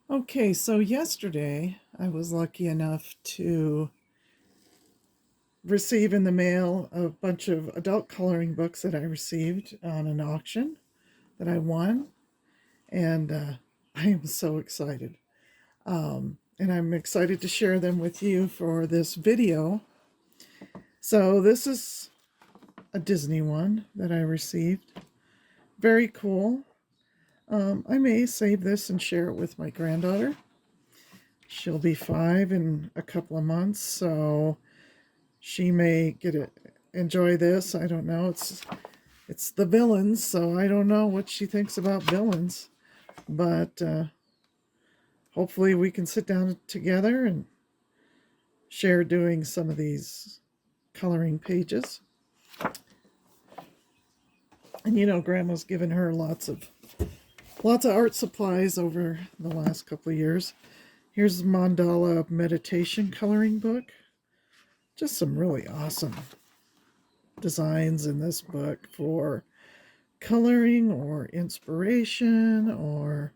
Okay, so yesterday I was lucky enough to receive in the mail a bunch of adult coloring books that I received on an auction that I won, and I am so excited. And I'm excited to share them with you for this video. So, this is a Disney one that I received. Very cool. I may save this and share it with my granddaughter. She'll be 5 in a couple of months, so she may enjoy this. I don't know. It's the villains, so I don't know what she thinks about villains. But hopefully we can sit down together and share doing some of these coloring pages. And Grandma's given her lots of art supplies over the last couple of years. Here's the mandala meditation coloring book. Just some really awesome designs in this book for coloring or inspiration or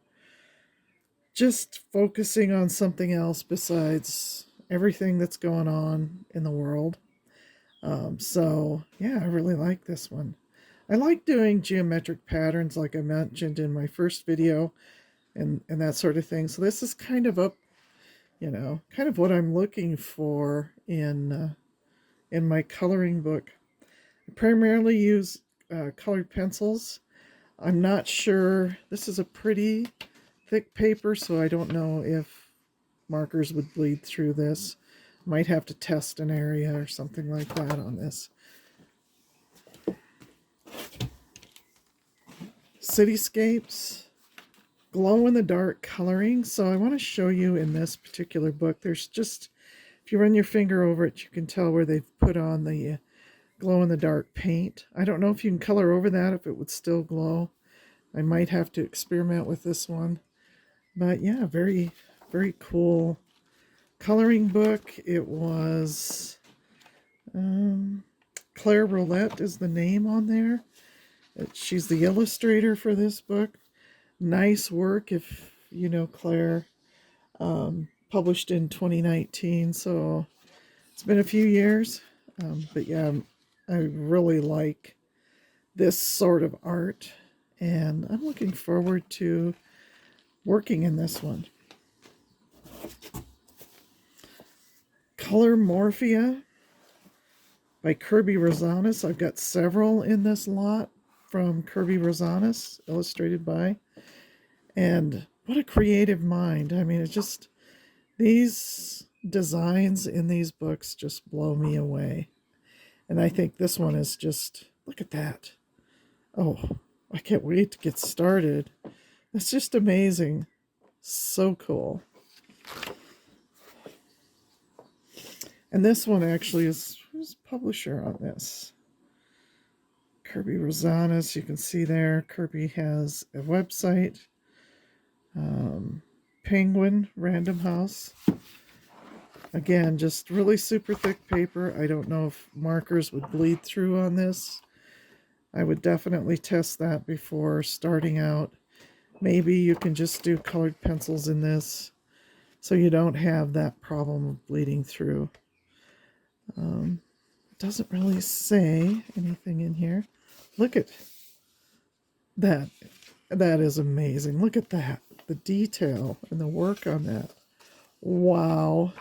just focusing on something else besides everything that's going on in the world. So, yeah, I really like this one. I like doing geometric patterns like I mentioned in my first video and that sort of thing. So this is kind of kind of what I'm looking for in my coloring book. I primarily use colored pencils. I'm not sure. This is a pretty thick paper, so I don't know if markers would bleed through this. Might have to test an area or something like that on this. Cityscapes, glow in the dark coloring. So I want to show you in this particular book, there's just, if you run your finger over it, you can tell where they've put on the glow in the dark paint. I don't know if you can color over that, if it would still glow. I might have to experiment with this one. But yeah, very, very cool coloring book. It was Claire Roulette is the name on there. She's the illustrator for this book. Nice work if you know Claire. Published in 2019, so it's been a few years. But yeah, I really like this sort of art, and I'm looking forward to working in this one. Color Morphia by Kirby Rosanes. I've got several in this lot from Kirby Rosanes, illustrated by. And what a creative mind. I mean, these designs in these books just blow me away. And I think this one is just, look at that. Oh, I can't wait to get started. It's just amazing. So cool. And this one actually who's publisher on this? Kirby Rosanes, you can see there. Kirby has a website. Penguin Random House. Again, just really super thick paper. I don't know if markers would bleed through on this. I would definitely test that before starting out. Maybe you can just do colored pencils in this so you don't have that problem of bleeding through. Doesn't really say anything in here. Look at that. That is amazing. Look at that. The detail and the work on that. Wow.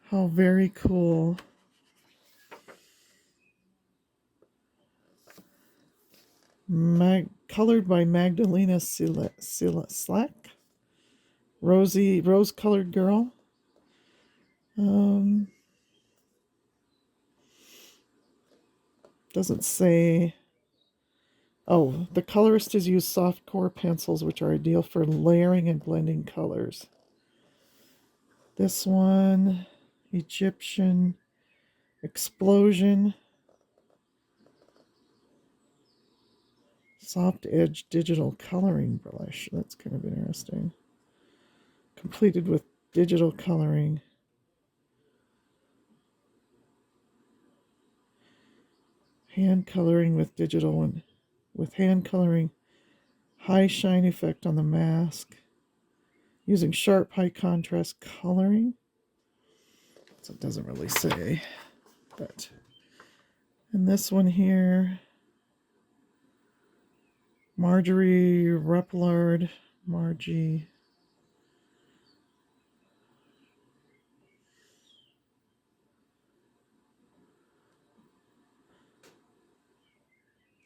How very cool. Colored by Magdalena Slack. Rose-colored girl. Doesn't say. Oh, the colorist has used soft core pencils, which are ideal for layering and blending colors. This one, Egyptian Explosion. Soft edge digital coloring brush. That's kind of interesting. Completed with digital coloring. Hand coloring with digital and with hand coloring. High shine effect on the mask. using sharp high contrast coloring. So it doesn't really say, but and this one here, Marjorie Repillard, Margie.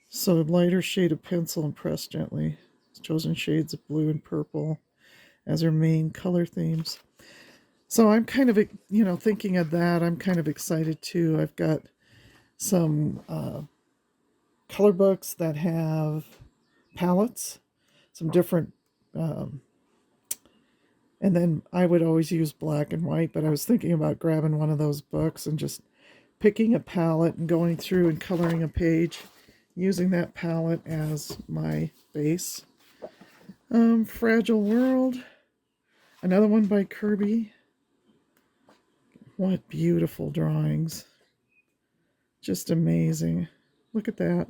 So lighter shade of pencil and press gently. Chosen shades of blue and purple as her main color themes. So I'm kind of, thinking of that. I'm kind of excited too. I've got some color books that have palettes, some different, and then I would always use black and white, but I was thinking about grabbing one of those books and just picking a palette and going through and coloring a page, using that palette as my base. Fragile World, another one by Kirby. What beautiful drawings. Just amazing. Look at that.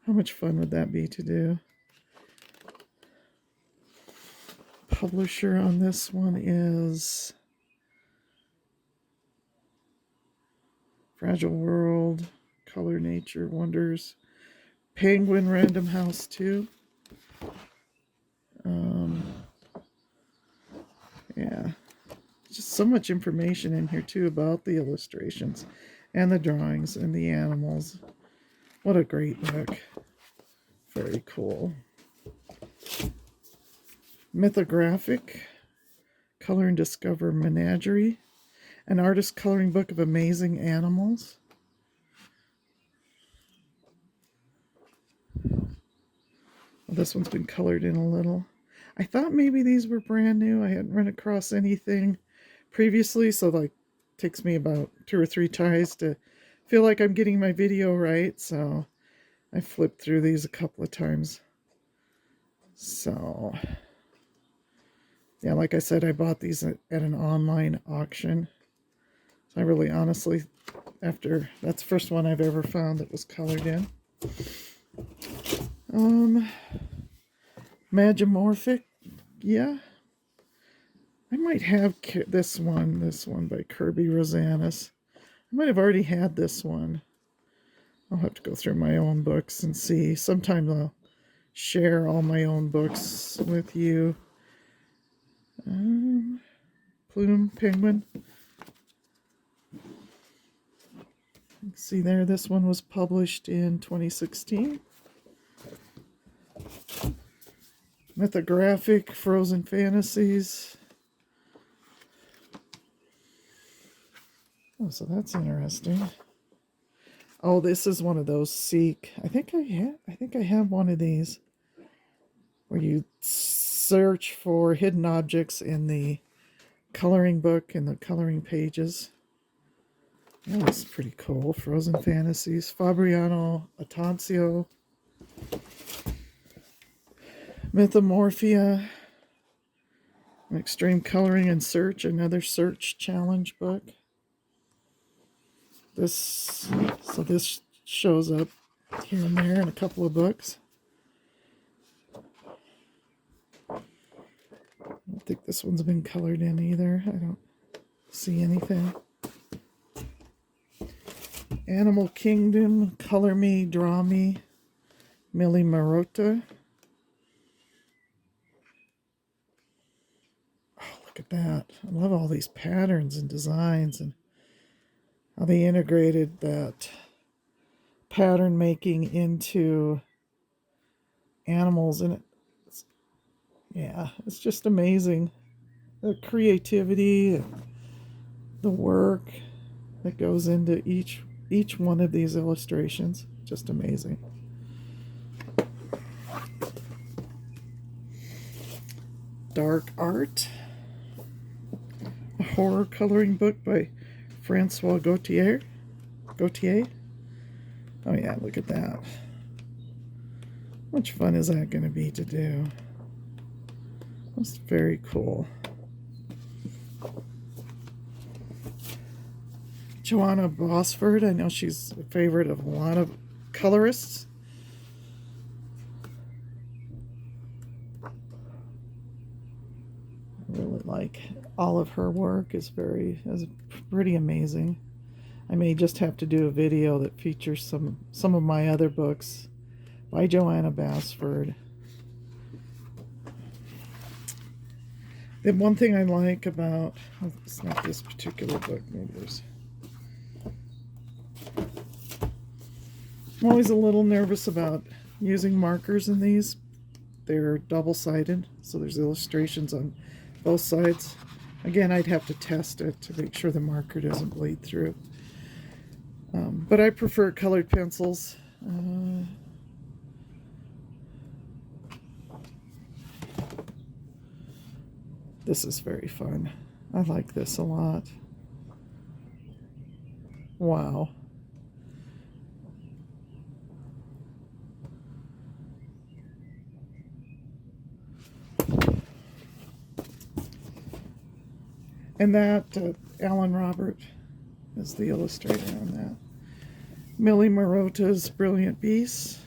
How much fun would that be to do? Publisher on this one is Fragile World, Color Nature Wonders, Penguin Random House 2. Yeah, just so much information in here too about the illustrations and the drawings and the animals. What a great book. Very cool. Mythographic, Color and Discover Menagerie, an artist coloring book of amazing animals. Well, this one's been colored in a little. I thought maybe these were brand new. I hadn't run across anything previously, so like takes me about 2 or 3 tries to feel like I'm getting my video right. So I flipped through these a couple of times. So yeah, like I said, I bought these at an online auction. So I really honestly, that's the first one I've ever found that was colored in. Magimorphic, yeah. I might have this one by Kirby Rosanis. I might have already had this one. I'll have to go through my own books and see. Sometimes I'll share all my own books with you. Plume Penguin. See there, this one was published in 2016. Mythographic Frozen Fantasies. Oh, so that's interesting. Oh, this is one of those Seek. I think I have one of these where you search for hidden objects in the coloring book and the coloring pages. That was pretty cool. Frozen Fantasies. Fabriano Atancio. Mythomorphia. Extreme Coloring and Search. Another search challenge book. This shows up here and there in a couple of books. I don't think this one's been colored in either. I don't see anything. Animal Kingdom, Color Me, Draw Me, Millie Marotta. Oh, look at that. I love all these patterns and designs and how they integrated that pattern making into animals. And it's just amazing. The creativity, the work that goes into each one of these illustrations. Just amazing. Dark Art, a horror coloring book by Francois Gautier. Oh yeah, look at that. How much fun is that going to be to do? That's very cool. Joanna Bosford, I know she's a favorite of a lot of colorists. really like all of her work. Is pretty amazing. I may just have to do a video that features some of my other books by Joanna Basford. The one thing I like about, it's not this particular book, maybe there's, I'm always a little nervous about using markers in these. They're double-sided, so there's illustrations on both sides. Again, I'd have to test it to make sure the marker doesn't bleed through. But I prefer colored pencils. This is very fun. I like this a lot. Wow. And that, Alan Robert is the illustrator on that. Millie Marotta's Brilliant Beasts.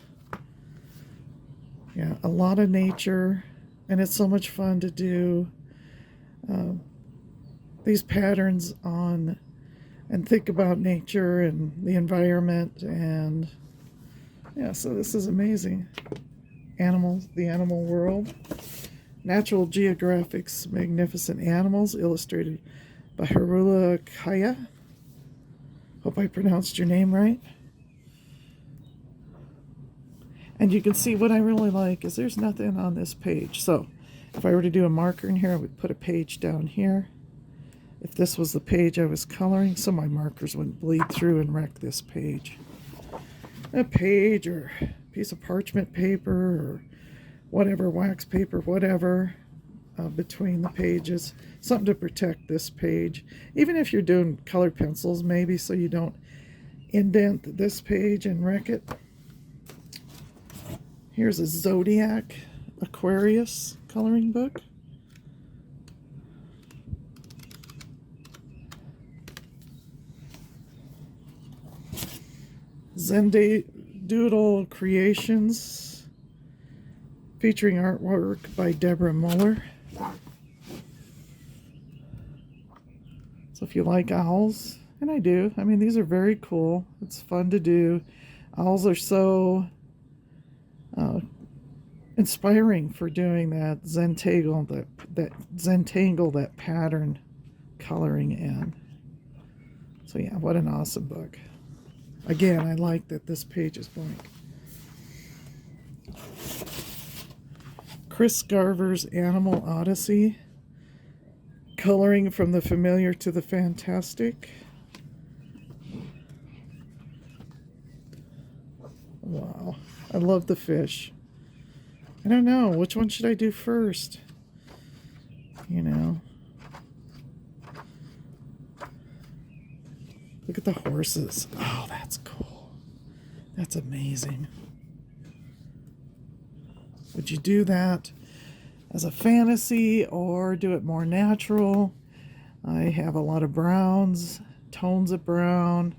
Yeah, a lot of nature, and it's so much fun to do these patterns on and think about nature and the environment. And yeah, so this is amazing. Animals, the animal world. National Geographic's Magnificent Animals, illustrated by Harula Kaya. Hope I pronounced your name right. And you can see what I really like is there's nothing on this page. So if I were to do a marker in here, I would put a page down here. If this was the page I was coloring, so my markers wouldn't bleed through and wreck this page. A page or a piece of parchment paper or whatever, wax paper, whatever, between the pages. Something to protect this page. Even if you're doing colored pencils, maybe so you don't indent this page and wreck it. Here's a Zodiac Aquarius coloring book. Doodle Creations, featuring artwork by Deborah Muller. So if you like owls, and I do, I mean, these are very cool. It's fun to do. Owls are so inspiring for doing that Zentangle, that pattern coloring in. So yeah, what an awesome book. Again, I like that this page is blank. Chris Garver's Animal Odyssey, coloring from the familiar to the fantastic. Wow, I love the fish. I don't know, which one should I do first? You know. Look at the horses. Oh, that's cool. That's amazing. Would you do that as a fantasy or do it more natural? I have a lot of browns, tones of brown.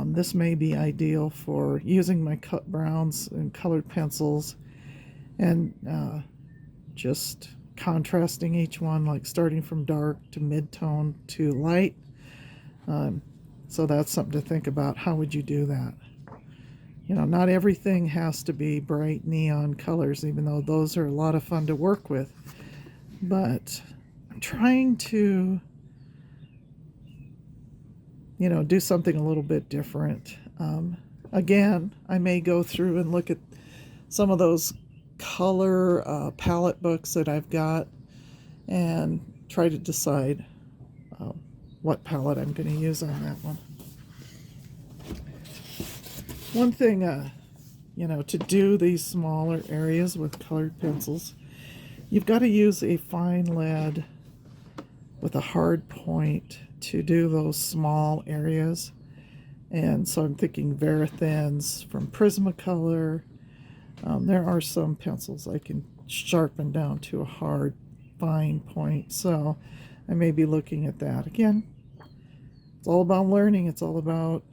This may be ideal for using my cut browns and colored pencils and just contrasting each one, like starting from dark to mid-tone to light. So that's something to think about. How would you do that? You know, not everything has to be bright neon colors, even though those are a lot of fun to work with. But I'm trying to, you know, do something a little bit different. Again, I may go through and look at some of those color palette books that I've got and try to decide what palette I'm going to use on that one. One thing, you know, to do these smaller areas with colored pencils, you've got to use a fine lead with a hard point to do those small areas. And so I'm thinking Verathins from Prismacolor. There are some pencils I can sharpen down to a hard, fine point. So I may be looking at that. Again, it's all about learning. It's all about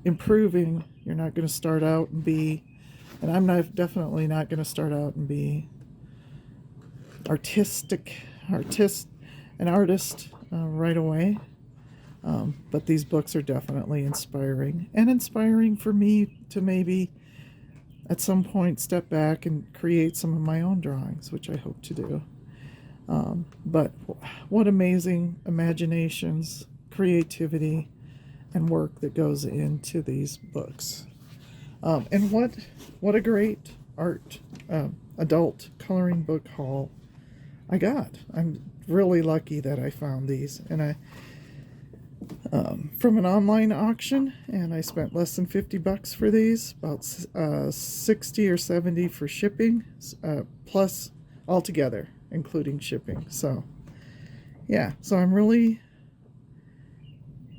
improving. You're not going to start out and be, and I'm definitely not going to start out and be artistic an artist right away. But these books are definitely inspiring for me to maybe at some point step back and create some of my own drawings, which I hope to do. But what amazing imaginations, creativity, and work that goes into these books. And what a great adult coloring book haul I got. I'm really lucky that I found these, and I from an online auction, and I spent less than $50 for these, about 60 or 70 for shipping, plus altogether, including shipping. So yeah, so I'm really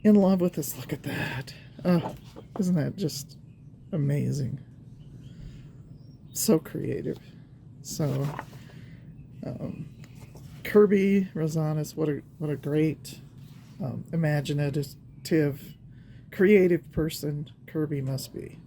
in love with this. Look at that. Oh, isn't that just amazing? So creative. So Kirby Rosanes, what a great imaginative, creative person Kirby must be.